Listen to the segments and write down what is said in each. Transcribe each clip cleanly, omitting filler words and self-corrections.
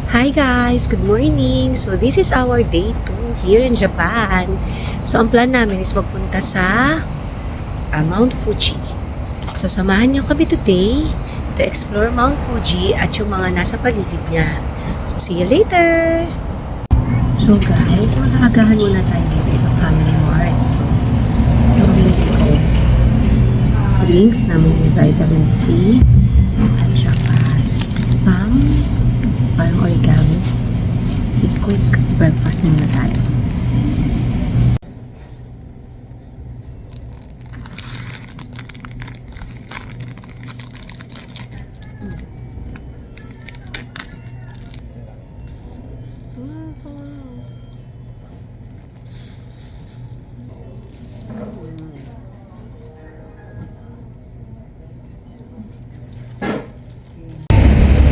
Hi guys! Good morning! So this is our day 2 here in Japan. So ang plan namin is magpunta sa Mount Fuji. So samahan niyo kami today to explore Mount Fuji at yung mga nasa paligid niya. So see you later! So guys, mag-aagahan muna tayo dito sa Family Mart. So yung binili ko drinks namin yung vitamin C at saka spam parang origami. Si quick breakfast muna tayo.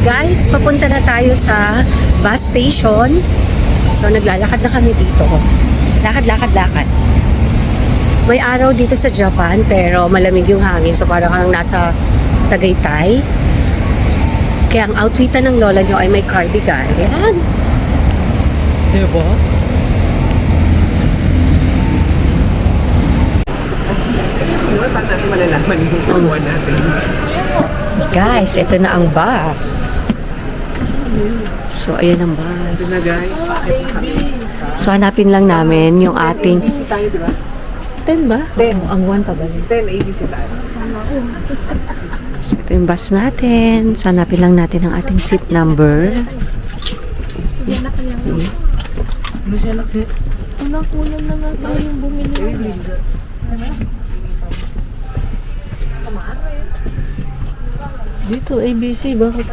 Guys, papunta na tayo sa bus station. So, naglalakad na kami dito. Lakad. May araw dito sa Japan, pero malamig yung hangin. So, parang kang nasa Tagaytay. Kaya ang outfitan ng lola nyo ay may cardigan. Yan. Diba? Paano natin malalaman yung kukuha natin? Guys, ito na ang bus. So, ayan ang bus. Ito na guys, bakit na kami? So, hanapin lang namin yung ating... ABC tayo, di ba? 10 ba? 10. Oo, ang 1 pa ba? 10 ABC tayo. So, ito yung bus natin. So, hanapin lang natin ang ating seat number. Unang-unang na nga tayong bumili. Dito, ABC, bakit?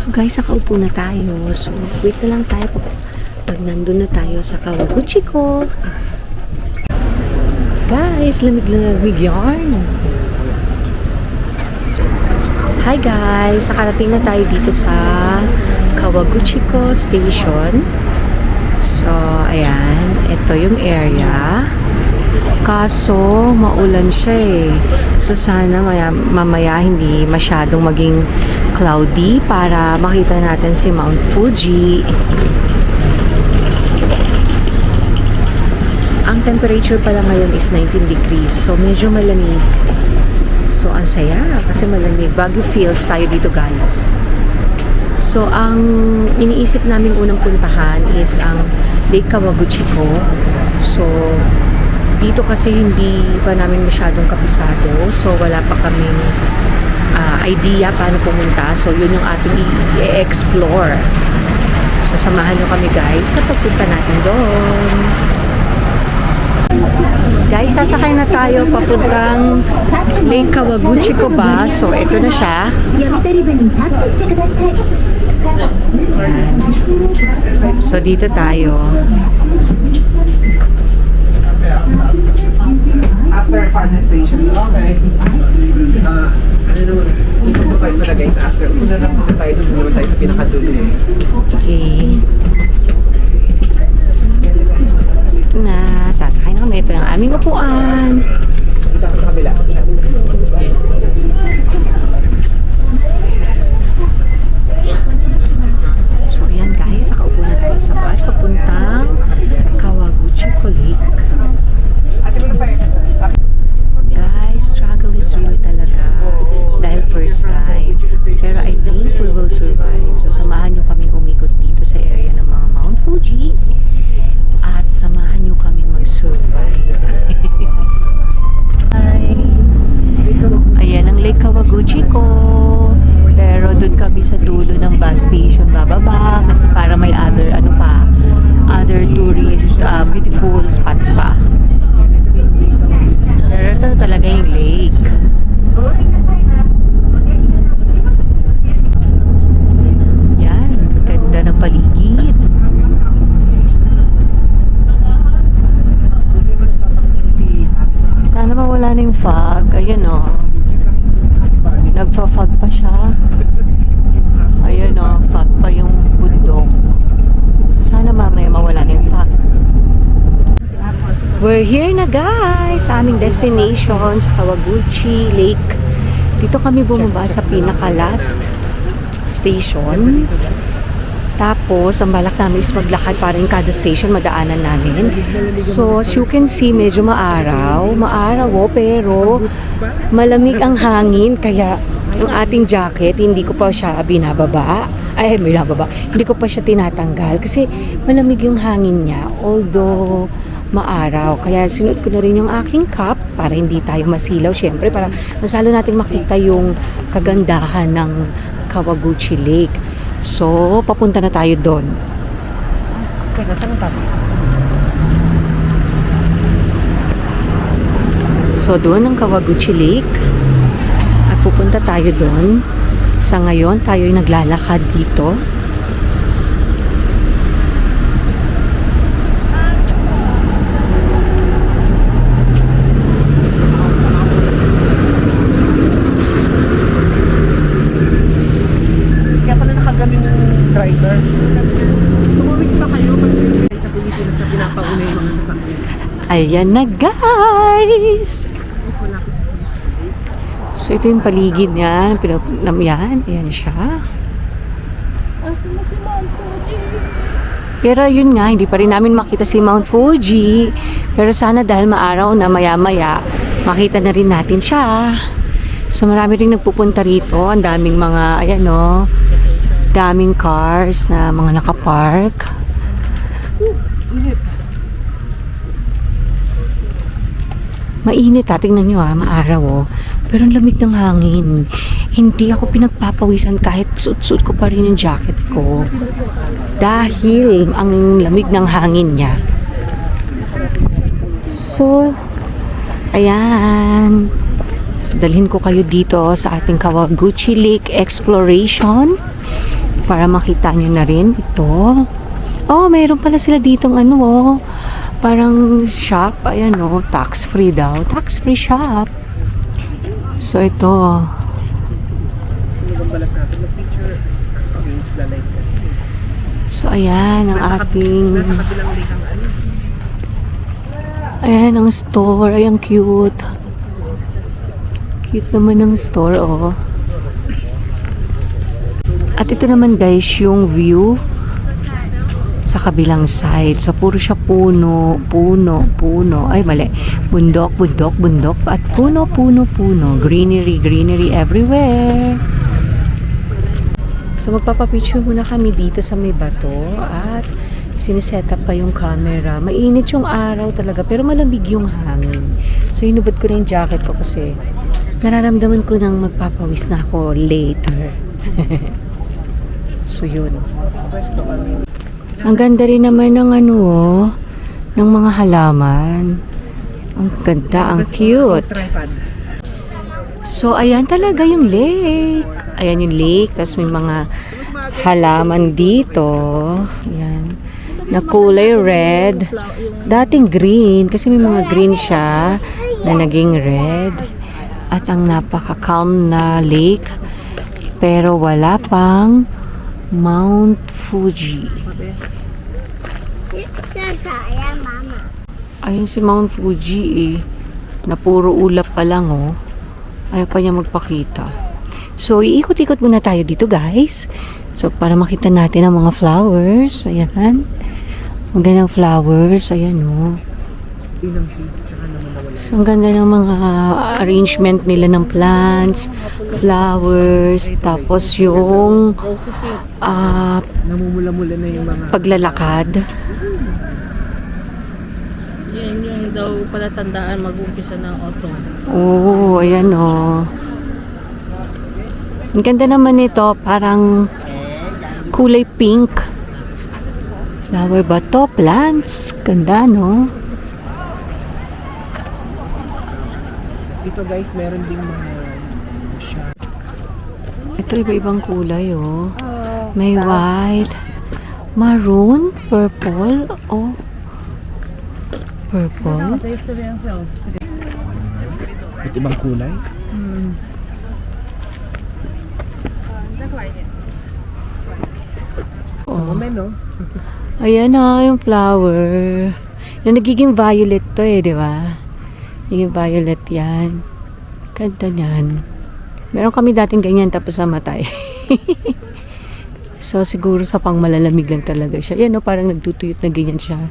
So guys, nakaupo na tayo. So wait na lang tayo pag nandun na tayo sa Kawaguchi ko. Guys, lamig-lamig yarn. So, hi guys, nakarating na tayo dito sa Kawaguchi ko Station. So, ayan. Ito yung area. Kaso, maulan siya eh. So, sana mamaya hindi masyadong maging cloudy para makita natin si Mount Fuji. Ang temperature pala ngayon is 19 degrees. So, medyo malamig. So, ang saya kasi malamig. Baguio feels tayo dito guys. So, ang iniisip namin unang puntahan is ang Lake Kawaguchi ko. So, dito kasi hindi pa namin masyadong kapisado. So, wala pa kaming idea paano pumunta. So, yun yung ating i-explore. So, samahan nyo kami guys sa pagpunta natin doon. Guys, sasakay na tayo papuntang Lake Kawaguchi ko ba? So, ito na siya. So, dito tayo. After Farnham Station, okay. Ano naman, pupunta tayo pala guys after. Una lang pumunta tayo doon naman tayo sa pinakadulo eh. Okay. Ito na. Sasakay na kami. Ito yung aming upuan. Dito sa kabila. So, ayan guys. Nakaupo na tayo sa bus. Papuntang Kawaguchi ko Lake. Ate mo na tayo. Guys, struggle is real talaga. Dahil first time. Pero I think we will survive. So, samahan nyo kaming umikot dito sa area ng mga Mount Fuji. At samahan nyo kaming mag-survive. Hi! Ayan ang Lake Kawaguchi ko. Pero dun kami sa dulo ng bus station bababa. Kasi para may other, other tourist, beautiful spots pa. Pero ito talaga yung lake. Yan, ganda ng paligid. Sana mawala na yung fog. Ayun o. Nagpa-fog pa siya. Ayun o, fog pa yung bundok. So sana mamaya mawala na yung fog. We're here na guys sa aming destination sa Kawaguchi Lake. Dito kami bumaba sa pinaka-last station. Tapos, ang balak namin is maglakad para yung kada station madaanan namin. So, as you can see, medyo maaraw. Maaraw, pero malamig ang hangin. Kaya, yung ating jacket, hindi ko pa siya binababa. Hindi ko pa siya tinatanggal. Kasi, malamig yung hangin niya. Although, maaraw. Kaya, sinuot ko na rin yung aking cap para hindi tayo masilaw. Siyempre, para mas lalo natin makita yung kagandahan ng Kawaguchi Lake. So, papunta na tayo doon. Teka, saan ang tabi? So, doon ang Kawaguchi Lake. At pupunta tayo doon. Sa ngayon, tayo ay naglalakad dito. Kaya pala nakagamin yung driver. Tumawid pa kayo pag sa Pilipinas na pinapauna yung mga sasakyan. Ayan na, guys! So, ito yung paligid niya. Yan. Ayan siya. Asa na si Mount Fuji? Pero yun nga, hindi pa rin namin makita si Mount Fuji. Pero sana dahil maaraw na maya-maya, makita na rin natin siya. So, marami rin nagpupunta rito. Ang daming mga, ayan o, daming cars na mga nakapark. Mainit ha, tingnan nyo ha, maaraw oh. Pero ang lamig ng hangin. Hindi ako pinagpapawisan kahit suot-suot ko pa rin yung jacket ko. Dahil ang lamig ng hangin niya. So, ayan. So, dalhin ko kayo dito sa ating Kawaguchi Lake Exploration para makita nyo na rin ito. Oh, mayroon pala sila ditong ano oh. Parang shop, ayan o, tax-free daw. Tax-free shop. So, ito. Sino bang balak natin mag-picture against the light? So, ayan ang ating... Nasa kabilang lake ang ano. Ayan ang store. Ayan, cute. Cute naman ang store, oh. At ito naman, guys, yung view sa kabilang side. So, puro siya puno. Ay, mali. Bundok. At puno. Greenery everywhere. So, magpapapicture muna kami dito sa may bato. At siniset up pa yung camera. Mainit yung araw talaga, pero malamig yung hangin. So, inubad ko na yung jacket ko kasi nararamdaman ko nang magpapawis na ako later. So, yun. Ang ganda rin naman ng ano, ng mga halaman. Ang ganda, ang cute. So, ayan talaga yung lake. Ayan yung lake. Tapos may mga halaman dito. Ayan. Na kulay red. Dating green. Kasi may mga green siya na naging red. At ang napaka-calm na lake. Pero wala pang Mount Fuji. Ayun si Mount Fuji eh. Na puro ulap pa lang oh. Ayaw pa niya magpakita. So, iikot-ikot muna tayo dito guys. So, para makita natin ang mga flowers. Ayan. Magandang flowers. Ayan oh. So, ang ganda ng mga arrangement nila ng plants, flowers, tapos yung namumula-mula na yung mga paglalakad. Yan yung daw palatandaan mag-umpisa ng autumn. Oo, ayan o. Ang ganda naman ito, parang kulay pink. Flower ba to? Plants. Ganda, no? dito guys, meron ding mga shop. Ito iba-ibang kulay, oh. May white, maroon, purple, oh. Purple. At ibang kulay? Oh. Ano, no? Ayan na yung flower. Na nagiging violet to eh, di ba? Nagiging violet yan. Ganda niyan. Meron kami dating ganyan tapos namatay. So, siguro sa pang malalamig lang talaga siya. Yan, no, parang nagtutuyot na ganyan siya.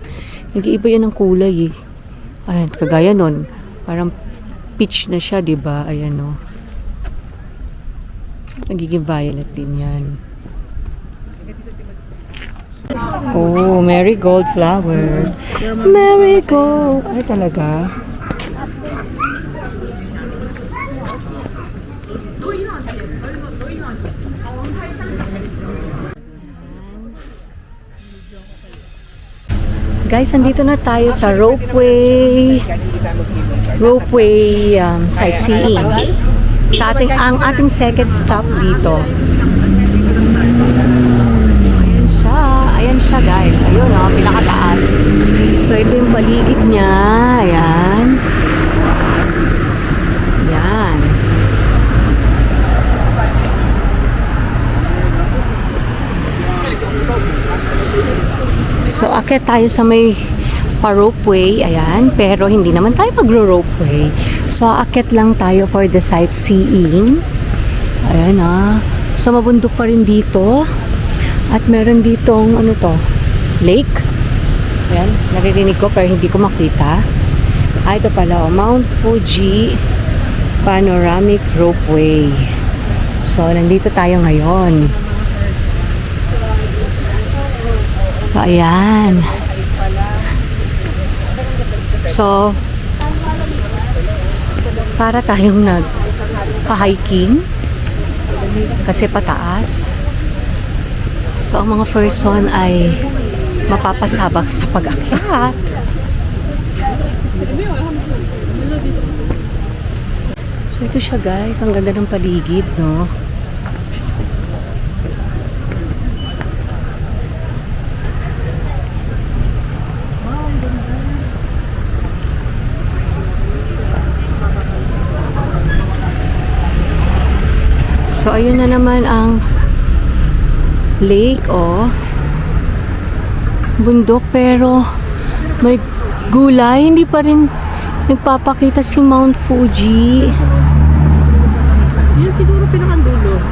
Nag-iiba yan ng kulay, eh. Ayan, kagaya nun. Parang peach na siya, di ba? Ayan, no. Nagiging violet din yan. Oh, marigold flowers. Marigold. Ay, talaga? Guys, andito na tayo sa ropeway sightseeing. Ang ating second stop dito. So, ayan siya guys. Ayun, pinakataas. So, ito yung paligid niya. Ayan. Ayan. So, akit tayo sa may pa-ropeway, ayan, pero hindi naman tayo magro-ropeway. So, akit lang tayo for the sightseeing. Ayan So, mabundok pa rin dito. At meron ditong, ano to, lake. Ayan, naririnig ko pero hindi ko makita. Ito pala, Mount Fuji Panoramic Ropeway. So, nandito tayo ngayon. So, ayan. So, para tayong nag-hiking kasi pataas. So, ang mga person ay mapapasabak sa pag-akyat. So, ito siya guys. Ang ganda ng paligid, no? So, ayun na naman ang lake, oh. Bundok, pero may gulay. Hindi pa rin nagpapakita si Mount Fuji. Yun siguro pinakandulo.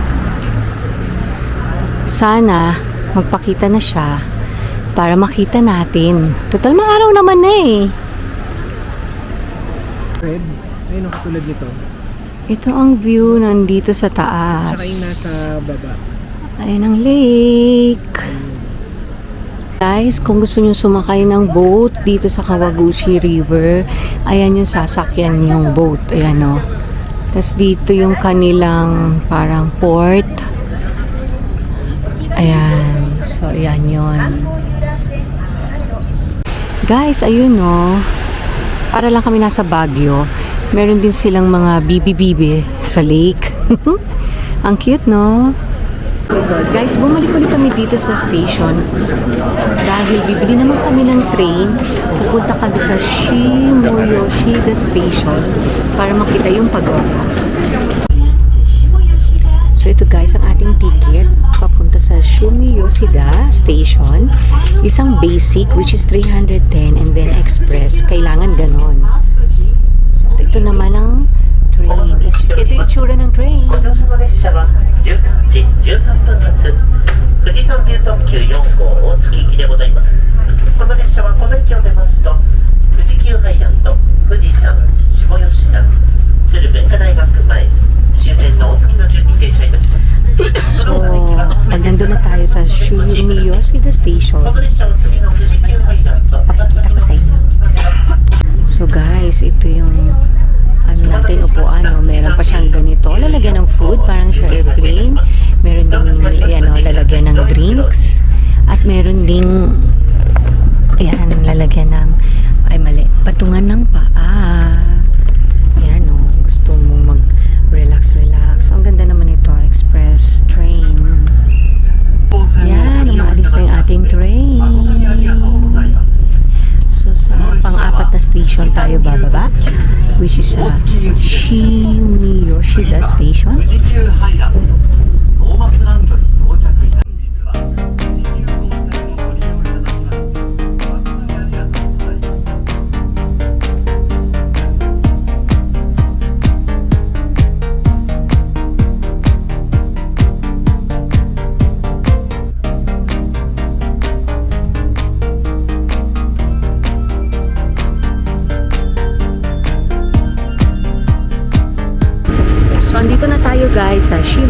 Sana magpakita na siya para makita natin. Total, maaraw naman na eh. Red. Ayun, katulad nito. Ito ang view nandito sa taas. Saka yung nasa baba. Ayan ang lake. Guys, kung gusto nyo sumakay ng boat dito sa Kawaguchi River, ayan yung sasakyan yung boat. Ayan o. Tapos dito yung kanilang parang port. Ayan. So, ayan yun. Guys, ayun o. Para lang kami nasa Baguio. Meron din silang mga bibi-bibi sa lake. Ang cute, no? Guys, bumalik ulit kami dito sa station dahil bibili naman kami ng train. Pupunta kami sa Shimoyoshida Station para makita yung pagoda. So ito guys, ang ating ticket papunta sa Shimoyoshida Station. Isang basic which is 310 and then express. Kailangan ganon. So ito naman ang train. Ito yung itsura ng train. 13時13分発富士山ビュー特急4号大月行きでございます。この列車はこの駅を出ますと富士急ハイランド、富士山、下吉田、鶴文化大学前終点の大月の順に停車いたします。 So, pag nandun na tayo sa Shimoyoshida Station, この列車は次の富士急ハイランド、 pakikita ko sa inyo. So guys, ito yung ano natin, upuan, no? Meron pa siyang ganito, lalagyan ng food, parang sa airplane. Meron ding, ayan, no? Lalagyan ng drinks. At meron ding, ayan, lalagyan ng, ay mali, patungan ng paa. Ayan, no? Gusto mong mag-relax. So, ang ganda naman ito, express train. Ayan, umaalis na yung ating train. So, sa pang-apat na station tayo bababa, which is sa Shimoyoshida Station.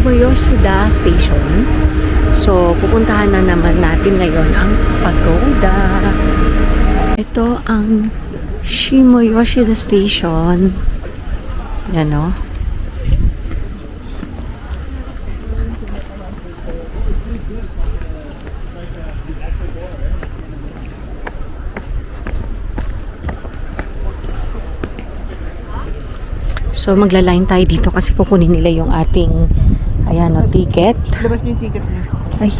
Shimoyoshida Station. So, pupuntahan na naman natin ngayon ang pagoda. Ito ang Shimoyoshida Station. Yan o. So, magla-line tayo dito kasi kukunin nila yung ating, ayan o, ticket. Labas niyo yung ticket niyo. Ay.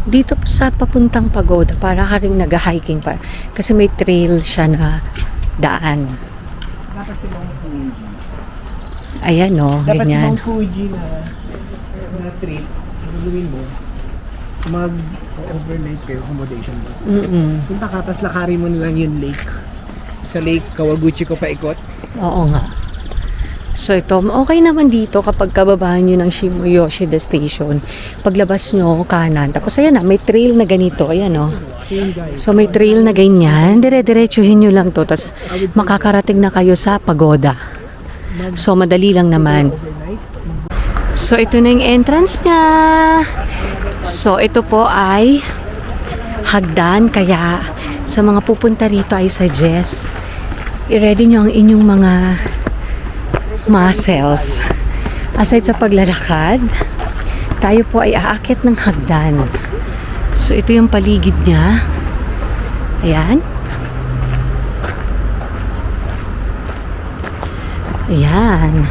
Dito po sa papuntang pagoda, para ka rin nag-hiking pa. Kasi may trail siya na daan. Dapat si Mount Fuji. Ayan o, Dapat si ganyan. Mount Fuji na trip, ang gagawin mo, mag-overnight kayo, accommodation bus. Punta ka, tapos lakarin mo na lang yung lake. Sa lake Kawaguchi ko paikot. Oo nga. So ito, okay naman dito kapag kababahan nyo ng Shimoyoshida Station. Paglabas nyo, kanan. Tapos ayan na, may trail na ganito. Ayan o. So may trail na ganyan. Dire-diretsuhin nyo lang to. Tapos makakarating na kayo sa pagoda. So madali lang naman. So ito na yung entrance niya. So ito po ay hagdan. Kaya sa mga pupunta rito ay suggest i-ready nyo ang inyong mga muscles. Aside sa paglalakad, tayo po ay aakyat ng hagdan. So ito yung paligid niya. Ayan. Ayan.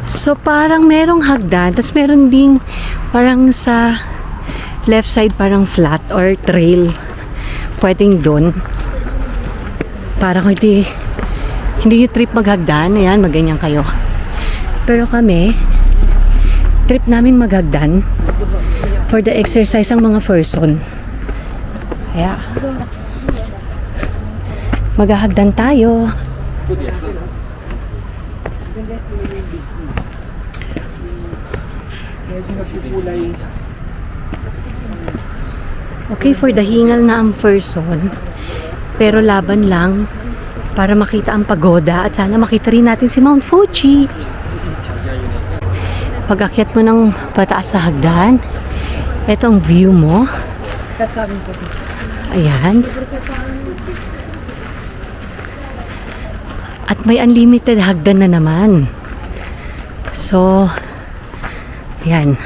So parang merong hagdan, tapos meron ding parang sa left side parang flat or trail. Pwedeng doon. Para kung hindi yung trip maghagdan, ayan, maganyan kayo. Pero kami, trip namin maghagdan for the exercise ang mga person. Kaya, maghahagdan tayo. Medyo nagpupulay. Okay, for the hingal na ang person. Pero laban lang para makita ang pagoda at sana makita rin natin si Mount Fuji. Pag akyat mo ng pataas sa hagdan, eto ang view mo. Ayan. At may unlimited hagdan na naman. So, ayan.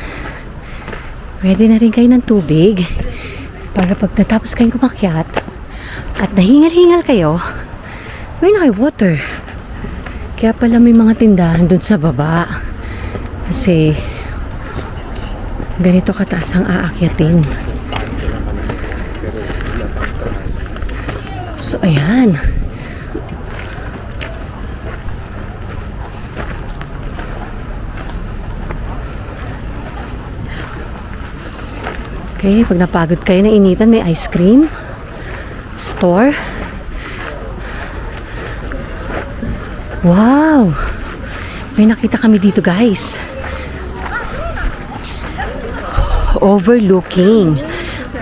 Ready na rin kayo ng tubig para pag natapos kayong kumakyat at nahingal-hingal kayo, may na kayo water. Kaya pala may mga tindahan dun sa baba. Kasi ganito kataas ang aakyatin. So, ayan. Okay, pag napagod kayo na initan, may ice cream store. Wow! May nakita kami dito, guys. Overlooking.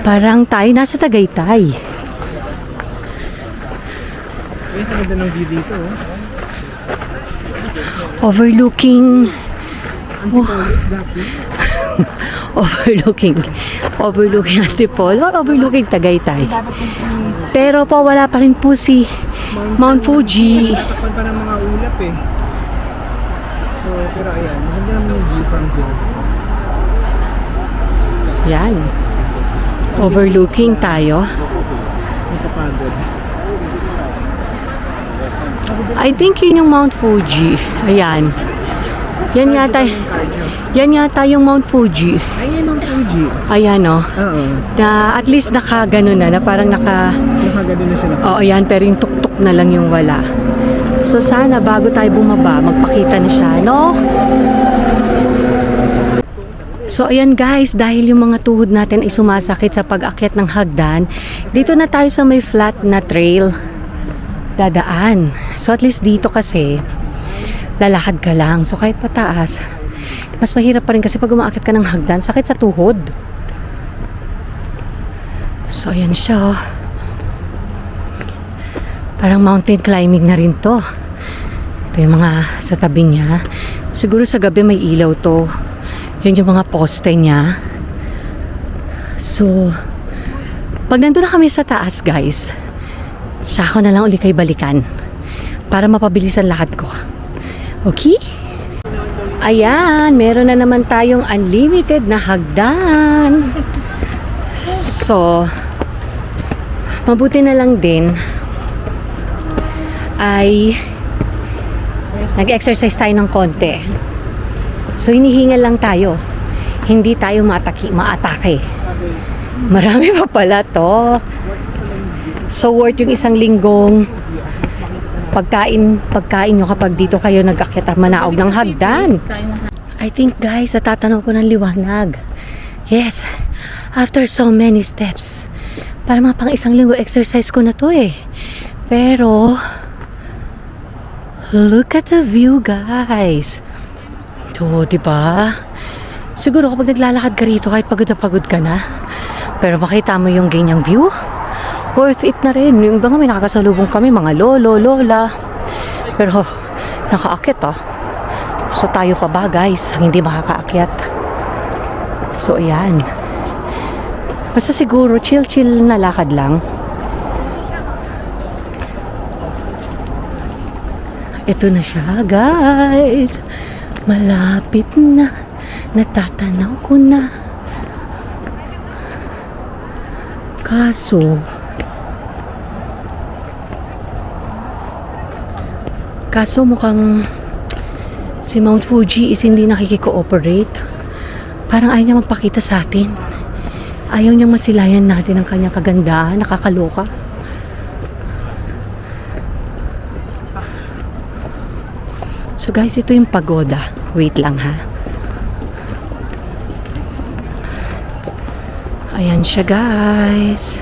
Parang tayo nasa Tagaytay. May sa ganda ng view dito. Overlooking. Overlooking Antipolo or overlooking Tagaytay. Pero po wala pa rin po si Mount Fuji. Takpan pa ng mga ulap eh. So, pero ayan, maganda naman yung view from here. Yan. Overlooking tayo. Nakapagod. I think yun yung Mount Fuji. Ayan. Yan yata yung Mount Fuji. Ay, yung Mount Fuji. Ayan o. Oo. Na at least nakagano na parang Nakagano na sila. Oo, yan. Pero yung tuktok na lang yung wala. So, sana bago tayo bumaba, magpakita na siya, no? So, ayan guys, dahil yung mga tuhod natin ay sumasakit sa pag-akyat ng hagdan, dito na tayo sa may flat na trail dadaan. So, at least dito kasi, lalakad ka lang. So, kahit pataas, mas mahirap pa rin kasi pag umaakyat ka ng hagdan, sakit sa tuhod. So, ayan siya, oh. Parang mountain climbing na rin to. Ito yung mga sa tabi niya. Siguro sa gabi may ilaw to. Yun yung mga poste niya. So, pag nandun na kami sa taas, guys, saka na lang uli kayo balikan para mapabilisan lakad ko. Okay? Ayan, meron na naman tayong unlimited na hagdan. So, mabuti na lang din ay nag-exercise tayo ng konti. So, hinihingal lang tayo. Hindi tayo maatake. Marami pa pala to. So, worth yung isang linggong pagkain nyo kapag dito kayo nag-akyat at manaog ng hagdan. I think, guys, natatanaw ko ng liwanag. Yes, after so many steps. Para mga pang isang linggo exercise ko na to eh. Pero, look at the view, guys. Ito, diba? Siguro kapag naglalakad ka rito, kahit pagod na pagod ka na, pero makita mo yung ganyang view, worth it na rin. Yung iba nga may nakakasalubong kami, mga lolo, lola. Pero, nakaakyat ah. So, tayo pa ba, guys, ang hindi makakaakyat? So, ayan. Basta siguro, chill-chill na lakad lang. Ito na siya, guys. Malapit na. Natatanaw ko na. Kaso mukhang si Mount Fuji is hindi nakikikooperate. Parang ayaw niya magpakita sa atin. Ayaw niyang masilayan natin ang kanyang kagandahan. Nakakaloka. So guys, ito yung pagoda. Wait lang ha. Ayan siya, guys.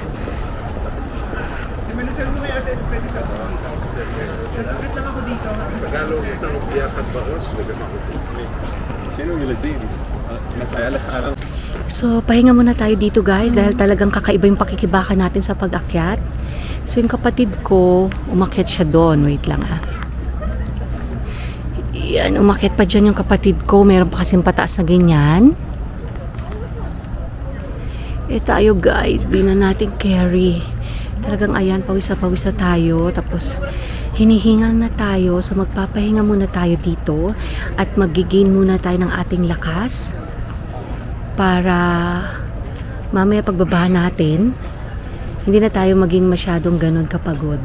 So, pahinga muna tayo dito, guys, dahil talagang kakaiba yung pakikibaka natin sa pag-akyat. So, yung kapatid ko, umakyat siya doon. Wait lang, ah. Yan, umakyat pa dyan yung kapatid ko. Meron pa kasing pataas na ganyan. Tayo, guys, di na natin carry. Talagang ayan, pawis na tayo. Tapos, hinihingal na tayo. So, magpapahinga muna tayo dito. At mag-gain muna tayo ng ating lakas. Para mamaya pagbaba natin, hindi na tayo maging masyadong ganun kapagod.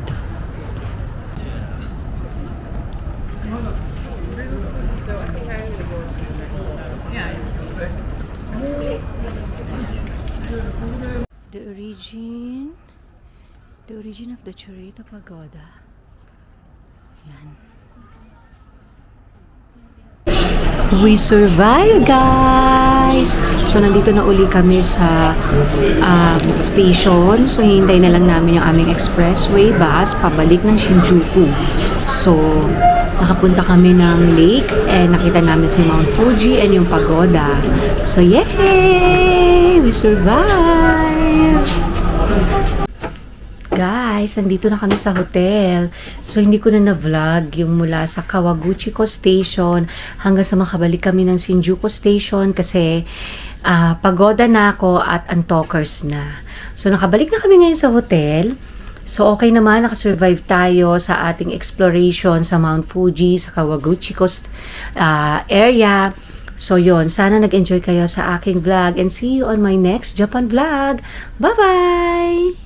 The origin of the Chorrito Pagoda. Yan. We survived, guys! So, nandito na uli kami sa station. So, hintay na lang namin yung aming expressway bus pabalik ng Shinjuku. So, nakapunta kami ng lake and nakita namin si Mount Fuji and yung pagoda. So, yay! We survived! Guys, nandito na kami sa hotel. So, hindi ko na na-vlog yung mula sa Kawaguchiko Station hanggang sa makabalik kami ng Shinjuku Station kasi pagoda na ako at Antokers na. So, nakabalik na kami ngayon sa hotel. So, okay naman, nakasurvive tayo sa ating exploration sa Mount Fuji, sa Kawaguchiko area. So, yon, sana nag-enjoy kayo sa aking vlog and see you on my next Japan vlog. Bye-bye!